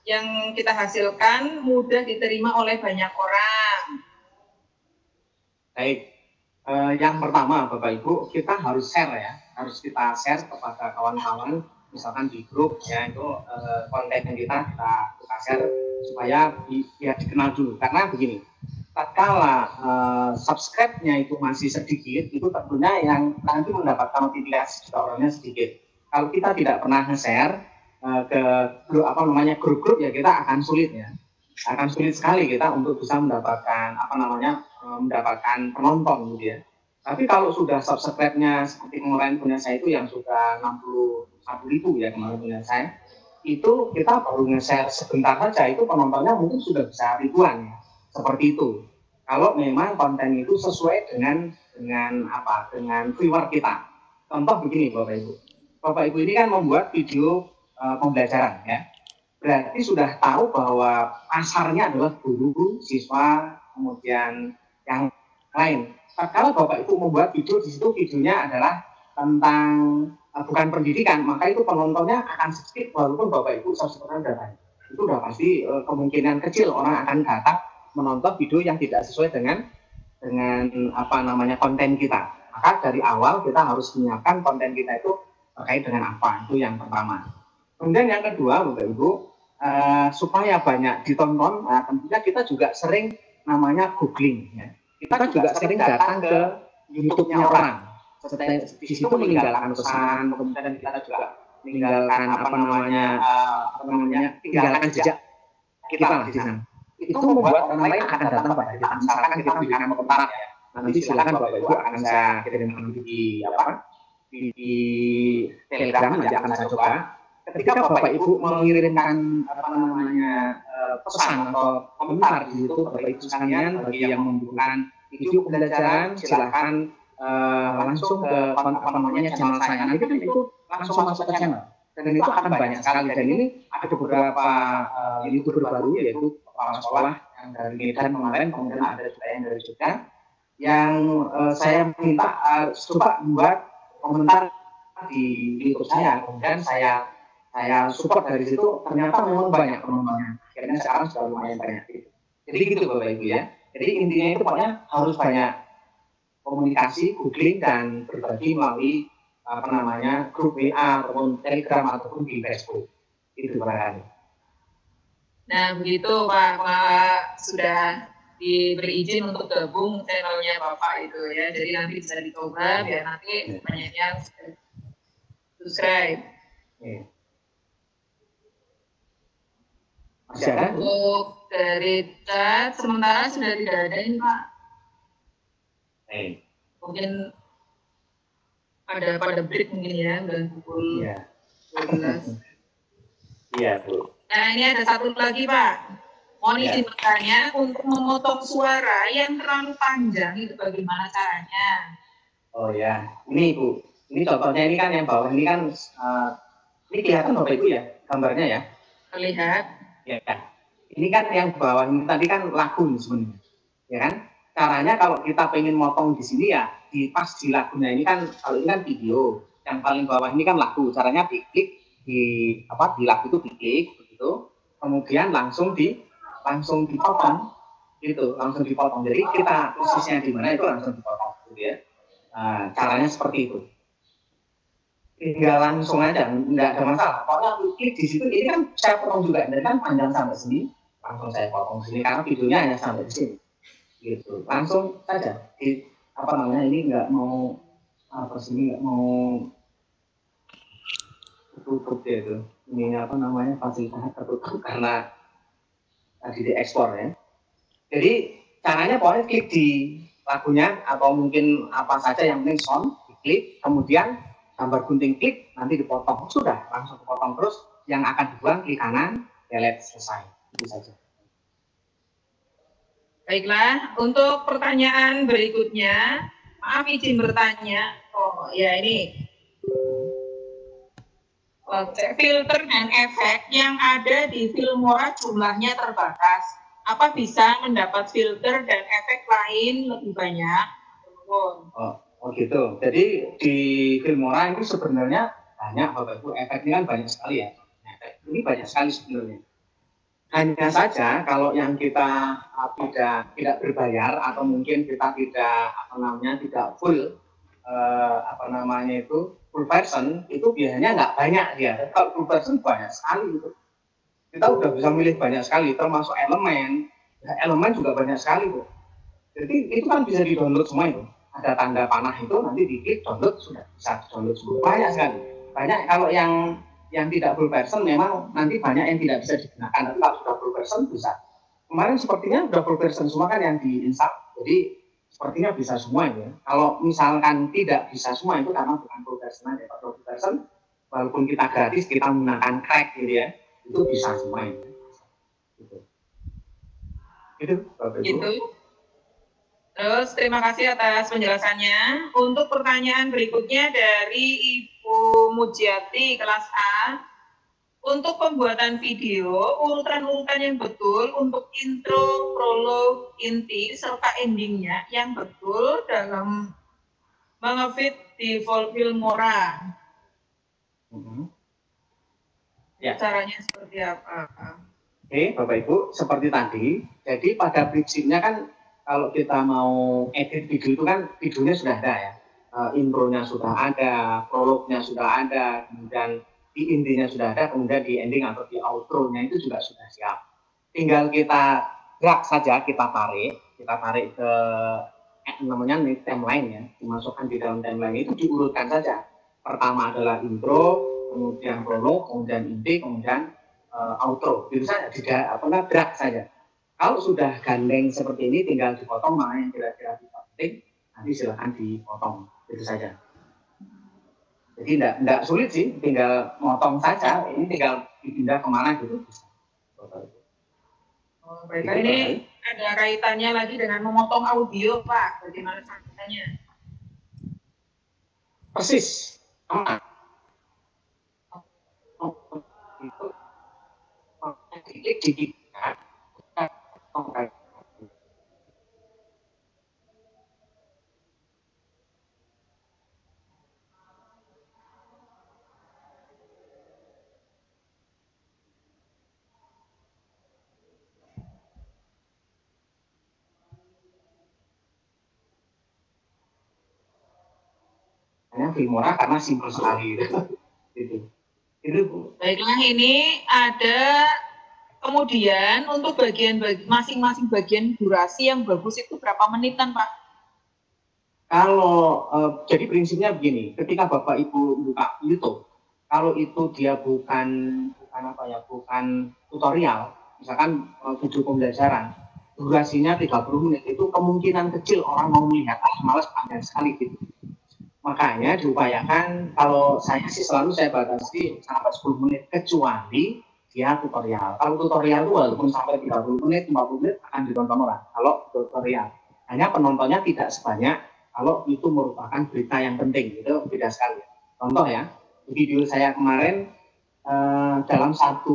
yang kita hasilkan mudah diterima oleh banyak orang? Baik, yang pertama Bapak Ibu, kita harus share ya, harus kita share kepada kawan-kawan, misalkan di grup ya, itu konten yang kita share supaya biar dikenal dulu. Karena begini, tatkala subscribe-nya itu masih sedikit, itu tentunya yang nanti mendapatkan notifikasi juga orangnya sedikit. Kalau kita tidak pernah nge-share ke grup-grup ya, kita akan sulit ya, akan sulit sekali kita untuk bisa mendapatkan mendapatkan penonton gitu ya. Tapi kalau sudah subscribe-nya seperti kemarin punya saya itu yang sudah 61.000 ya kemarin punya saya, itu kita baru nge-share sebentar saja itu penontonnya mungkin sudah bisa ribuan ya. Seperti itu. Kalau memang konten itu sesuai dengan viewer kita. Contoh begini Bapak Ibu. Bapak Ibu ini kan membuat video pembelajaran ya. Berarti sudah tahu bahwa pasarnya adalah guru, siswa, kemudian yang lain. Kalau Bapak Ibu membuat video di situ videonya adalah tentang bukan pendidikan, maka itu penontonnya akan sedikit walaupun Bapak Ibu subscriber datang. Itu udah pasti kemungkinan kecil orang akan datang menonton video yang tidak sesuai dengan apa namanya konten kita. Maka dari awal kita harus menyiapkan konten kita itu terkait dengan apa, itu yang pertama. Kemudian yang kedua, Bapak Ibu, supaya banyak ditonton, tentunya kita juga sering namanya googling. Ya. Kita juga sering datang ke YouTube-nya orang. Di situ meninggalkan pesan, kemudian kita juga meninggalkan tinggalkan jejak kita lah di sana. Itu membuat orang lain akan datang pada kita. Misalkan kita bikin komentar, nanti silakan Bapak Ibu akan saya kirimkan di Telegram, nanti akan saya coba. Ketika Bapak Ibu mengirimkan pesan atau komentar di YouTube, Bapak Ibu sekalian, bagi yang membutuhkan video pembelajaran, silakan langsung ke channel saya. Nanti itu langsung masuk ke channel. Dan itu akan banyak sekali. Dan ini ada beberapa YouTuber baru, yaitu kepala sekolah yang dari Medan kemarin, kemudian ada juga yang dari Jogja, yang saya minta coba buat komentar di YouTube saya. Kemudian saya support dari situ, ternyata memang banyak penontonnya. Akhirnya sekarang sudah lumayan banyak. Jadi gitu Bapak Ibu ya. Jadi intinya itu pokoknya harus banyak komunikasi, googling, dan berbagi melalui grup WA ataupun Telegram ataupun di Facebook. Itu barangkali. Nah begitu Pak, sudah diberi izin untuk gabung channelnya Bapak itu ya. Jadi nanti bisa dicoba biar nanti banyaknya subscribe. Masih ada? Untuk dari chat sementara sudah tidak ada ini Pak. Mungkin pada break mungkin ya, dan pukul 12. Iya, Bu. Nah, ini ada satu lagi, Pak. Mohon izin bertanya, untuk memotong suara yang terlalu panjang itu bagaimana caranya? Oh ya, ini Bu. Ini contohnya ini kan yang bawah ini kan, ini kelihatan Bapak Ibu ya, gambarnya ya? Terlihat. Ya. Ini kan yang bawah ini tadi kan lagu sebenarnya, ya kan? Caranya kalau kita pengen motong di sini ya, pas di lagunya ini kan, kalau ini kan video, yang paling bawah ini kan lagu. Caranya diklik di lagu itu diklik begitu, kemudian langsung dipotong, gitu, langsung dipotong. Jadi kita posisinya di mana itu langsung dipotong, gitu ya. Nah, caranya seperti itu. Tinggal langsung aja, nggak ada masalah. Pokoknya klik di situ, ini kan saya potong juga, ini kan panjang sampai sini, langsung saya potong sini karena videonya hanya sampai di sini. Gitu, langsung saja ini nggak mau nggak mau tutup ya itu, ini fasilitasnya tertutup karena tadi diekspor ya. Jadi caranya pokoknya klik di lagunya atau mungkin apa saja yang penting sound, diklik, kemudian gambar gunting klik, nanti dipotong, sudah langsung dipotong terus, yang akan dibuang klik kanan, delete, selesai, itu saja. Baiklah, untuk pertanyaan berikutnya, maaf izin bertanya. Oh ya ini, filter dan efek yang ada di Filmora jumlahnya terbatas. Apa bisa mendapat filter dan efek lain lebih banyak? Oh gitu. Jadi di Filmora ini sebenarnya banyak Bapak Ibu, efeknya kan banyak sekali ya. Ini banyak sekali sebenarnya. Hanya saja kalau yang kita tidak berbayar atau mungkin kita tidak full full version, itu biasanya nggak banyak dia. Kalau full version banyak sekali itu. Kita udah bisa milih banyak sekali, termasuk elemen juga banyak sekali Bu. Jadi itu kan bisa di-download semua itu. Ada tanda panah itu, nanti diklik download, sudah bisa download semua. Banyak sekali. Banyak kalau yang tidak full version memang nanti banyak yang tidak bisa digunakan. Tapi kalau sudah full version bisa. Kemarin sepertinya sudah full version semua kan yang diinstal. Jadi sepertinya bisa semua ya. Kalau misalkan tidak bisa semua itu karena bukan full version aja. Kalau full version walaupun kita gratis kita menggunakan crack gitu ya, itu bisa semua itu. Itu Bapak Ibu. Itu. Terus terima kasih atas penjelasannya. Untuk pertanyaan berikutnya dari Ibu Mujiati kelas A. Untuk pembuatan video, urutan-urutan yang betul untuk intro, prolog, inti, serta endingnya yang betul dalam mengefit di Filmora. Ya. Caranya seperti apa? Oke, Bapak Ibu, seperti tadi. Jadi pada prinsipnya kan kalau kita mau edit video itu kan videonya sudah ada ya. Intronya sudah ada, prolognya sudah ada, kemudian di intinya sudah ada, kemudian di ending atau di outro-nya itu juga sudah siap. Tinggal kita drag saja, kita tarik ke namanya timeline ya, dimasukkan di dalam timeline itu diurutkan saja. Pertama adalah intro, kemudian prolog, kemudian inti, kemudian outro. Itu saja, tidak drag saja. Kalau sudah gandeng seperti ini, tinggal dipotong mana yang kira-kira tidak penting, nanti silakan dipotong. Itu saja. Jadi tidak sulit sih, tinggal motong saja. Ini tinggal dipindah kemana gitu. Oh, baiklah, ini ada kaitannya lagi dengan memotong audio, Pak. Bagaimana caranya? Persis. Klik di Filmora karena simpel sekali itu. Baiklah, ini ada kemudian untuk masing-masing bagian durasi yang bagus itu berapa menitan, Pak? Kalau jadi prinsipnya begini, ketika Bapak Ibu buka YouTube, kalau itu dia bukan tutorial, misalkan video pembelajaran, durasinya 30 menit itu kemungkinan kecil orang mau melihat, malas panjang sekali gitu. Makanya diupayakan, kalau saya sih selalu saya batasi sampai 10 menit kecuali dia tutorial. Kalau tutorial itu walaupun sampai 30 menit, 50 menit akan ditonton orang. Kalau tutorial, hanya penontonnya tidak sebanyak kalau itu merupakan berita yang penting, itu beda sekali. Contoh ya, video saya kemarin dalam 1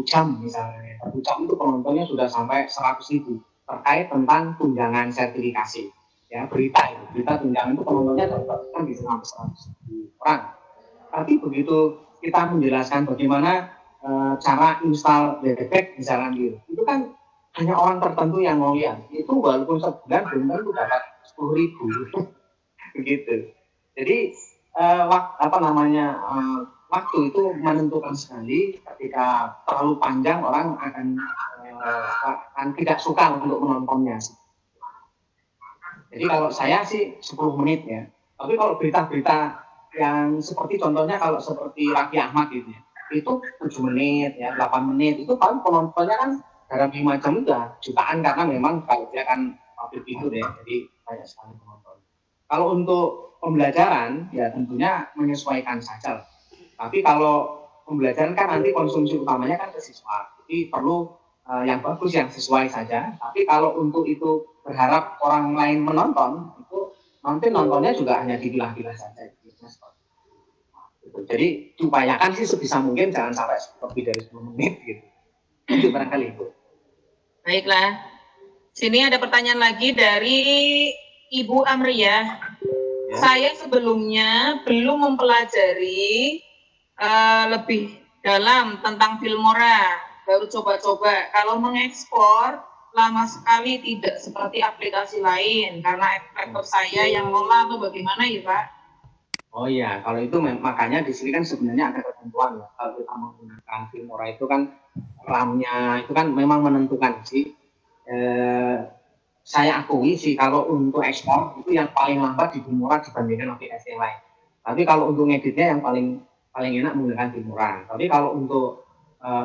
jam misalnya, 1 jam itu penontonnya sudah sampai 100.000 terkait tentang tunjangan sertifikasi. Ya, berita tunjangan itu penontonnya kan bisa sampai 100.000 orang. Tapi begitu kita menjelaskan bagaimana cara install Bebek misalkan gitu, itu kan hanya orang tertentu yang mau lihat. Itu walaupun sebulan belum tentu dapat 10.000 begitu. Jadi waktu itu menentukan sekali. Ketika terlalu panjang orang akan tidak suka untuk menontonnya. Jadi kalau saya sih 10 menit ya. Tapi kalau berita-berita yang seperti contohnya kalau seperti Raffi Ahmad gitu ya, itu 7 menit ya, 8 menit itu paling penontonnya kan dalam 5 jam udah jutaan karena memang kalau dia kan public itu deh, jadi banyak sekali penonton. Kalau untuk pembelajaran ya tentunya menyesuaikan saja. Tapi kalau pembelajaran kan nanti konsumsi utamanya kan ke siswa. Jadi perlu yang bagus yang sesuai saja. Tapi kalau untuk itu berharap orang lain menonton, itu nanti nontonnya juga hanya dipilah-pilah saja. Jadi diupayakan sih sebisa mungkin jangan sampai lebih dari 10 menit gitu. Itu barangkali itu. Baiklah. Sini ada pertanyaan lagi dari Ibu Amriyah. Ya. Saya sebelumnya belum mempelajari lebih dalam tentang Filmora, baru coba-coba. Kalau mengekspor lama sekali, tidak seperti aplikasi lain karena laptop saya yang nolak atau bagaimana ya Pak? Oh iya, kalau itu makanya di sini kan sebenarnya ada ketentuan ya. Kalau kita menggunakan Filmora itu kan RAM-nya itu kan memang menentukan sih. Saya akui sih kalau untuk ekspor itu yang paling lambat di Filmora dibandingkan aplikasi yang lain. Tapi kalau untuk ngeditnya yang paling enak menggunakan Filmora. Tapi kalau untuk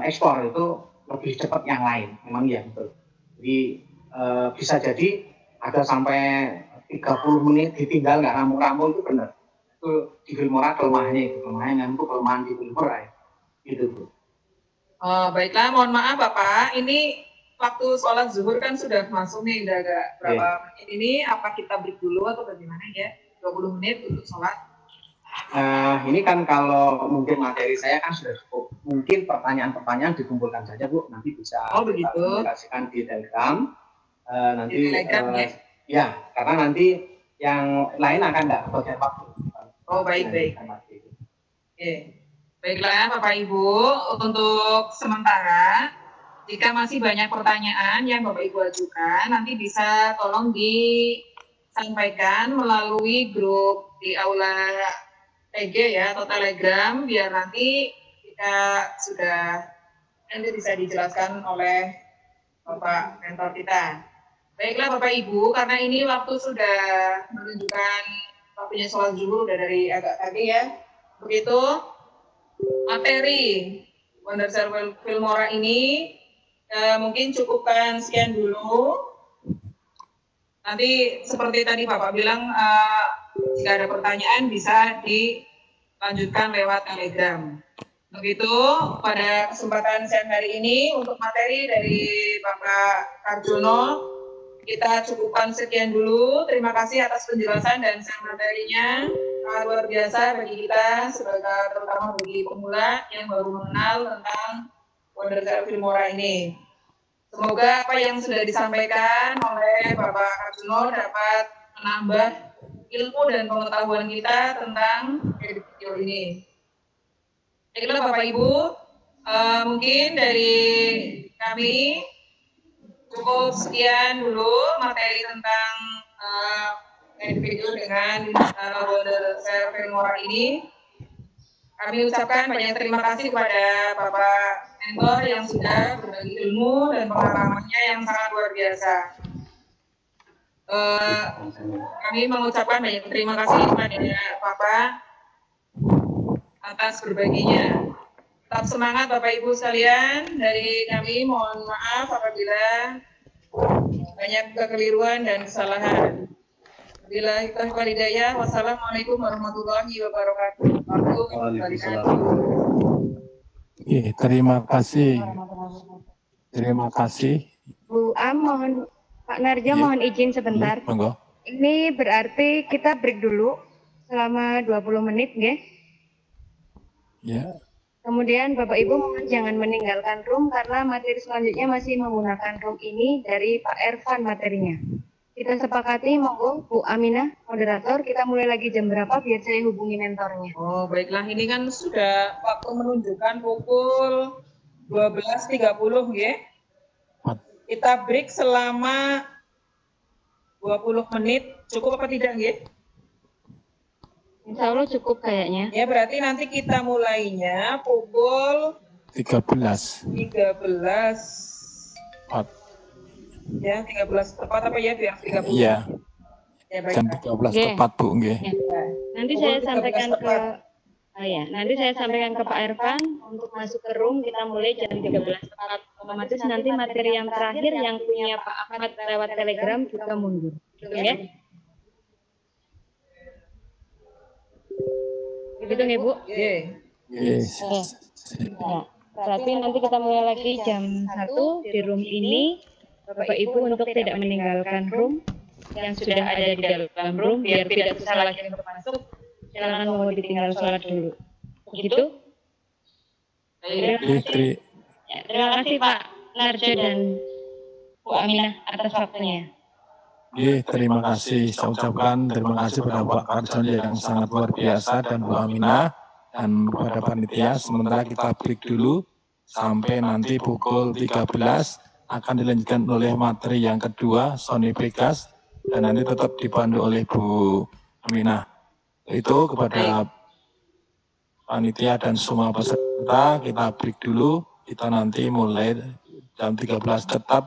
ekspor itu lebih cepat yang lain, memang ya betul. Jadi bisa jadi ada sampai 30 menit ditinggal nggak ramu-ramu itu benar. Itu di Filmora kelemahannya itu kelemahan di Filmora ya. Gitu Bu. Baiklah, mohon maaf Bapak, ini waktu sholat zuhur kan sudah masuk nih, udah agak berapa menit ini, apa kita break dulu atau bagaimana ya? 20 menit untuk sholat. Ini kan kalau mungkin materi saya kan sudah cukup. Mungkin pertanyaan-pertanyaan dikumpulkan saja Bu, nanti bisa komunikasikan di Telegram. Nanti di Telegram ya, karena nanti yang lain akan nggak kebagian waktu. Oh baik. Oke. Baiklah Bapak Ibu, untuk sementara jika masih banyak pertanyaan yang Bapak Ibu ajukan, nanti bisa tolong disampaikan melalui grup di Aula TG ya atau Telegram, biar nanti kita nanti bisa dijelaskan oleh Bapak mentor kita. Baiklah Bapak Ibu, karena ini waktu sudah menunjukkan waktunya sholat zuhur udah dari agak tadi ya. Begitu materi Wondercell Filmora ini mungkin cukupkan sekian dulu. Nanti seperti tadi Bapak bilang, jika ada pertanyaan bisa dilanjutkan lewat Telegram. Begitu pada kesempatan siang hari ini untuk materi dari Bapak Karjono kita cukupkan sekian dulu. Terima kasih atas penjelasan dan share materinya. Sangat luar biasa bagi kita, terutama bagi pemula yang baru mengenal tentang Wondercell Filmora ini. Semoga apa yang sudah disampaikan oleh Bapak Karjono dapat menambah ilmu dan pengetahuan kita tentang video ini. Baiklah Bapak Ibu, mungkin dari kami cukup sekian dulu materi tentang video dengan Wondercell Filmora ini. Kami ucapkan banyak terima kasih kepada Bapak mentor yang sudah berbagi ilmu dan pengalamannya yang sangat luar biasa. Kami mengucapkan banyak terima kasih kepada Bapak atas berbaginya. Tetap semangat Bapak Ibu sekalian. Dari kami mohon maaf apabila banyak kekeliruan dan kesalahan. Billahi taufiq wal hidayah. Wassalamualaikum warahmatullahi wabarakatuh. Terima kasih. Terima kasih. Bu Am, mohon Pak Narja mohon izin sebentar. Monggo. Ini berarti kita break dulu selama 20 menit, nggih? Ya. Kemudian Bapak Ibu mohon jangan meninggalkan room karena materi selanjutnya masih menggunakan room ini dari Pak Ervan materinya. Kita sepakati, monggo Bu Aminah, moderator, kita mulai lagi jam berapa biar saya hubungi mentornya. Oh, baiklah, ini kan sudah waktu menunjukkan pukul 12.30 ya. Kita break selama 20 menit, cukup apa tidak ya? Insya Allah cukup kayaknya. Ya, berarti nanti kita mulainya pukul 13. Ya, 13 tepat apa ya, biar 30. Iya. Ya, baik. Jam 13 tepat, Bu, nggih. Ya. Nanti saya sampaikan ke nanti saya sampaikan ke Pak Ervan untuk masuk ke room, kita mulai jam 13 tepat. Otomatis nanti materi yang terakhir yang punya Pak Ahmad lewat Telegram juga mundur. Ya. Begitu nggih, Bu? Yes. Ya. Berarti nanti kita mulai lagi jam 1 di room ini. Bapak Ibu untuk tidak meninggalkan room yang sudah ada di dalam room biar tidak susah lagi untuk masuk. Silakan mau ditinggal sholat dulu. Begitu? Terima kasih Pak Narja dan Bu Aminah atas waktunya. Terima kasih. Saya ucapkan terima kasih kepada Pak Karjono yang sangat luar biasa dan Bu Aminah dan kepada panitia. Sementara kita break dulu sampai nanti pukul 13 akan dilanjutkan oleh materi yang kedua, Sony Pegas, dan nanti tetap dipandu oleh Bu Aminah. Itu kepada panitia dan semua peserta, kita break dulu, kita nanti mulai jam 13 tetap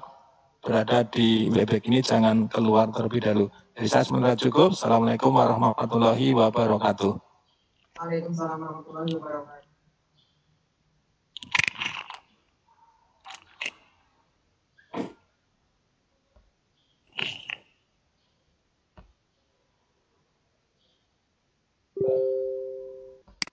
berada di webback ini, jangan keluar terlebih dahulu. Dari saya sementara cukup. Assalamualaikum warahmatullahi wabarakatuh. Waalaikumsalam warahmatullahi wabarakatuh.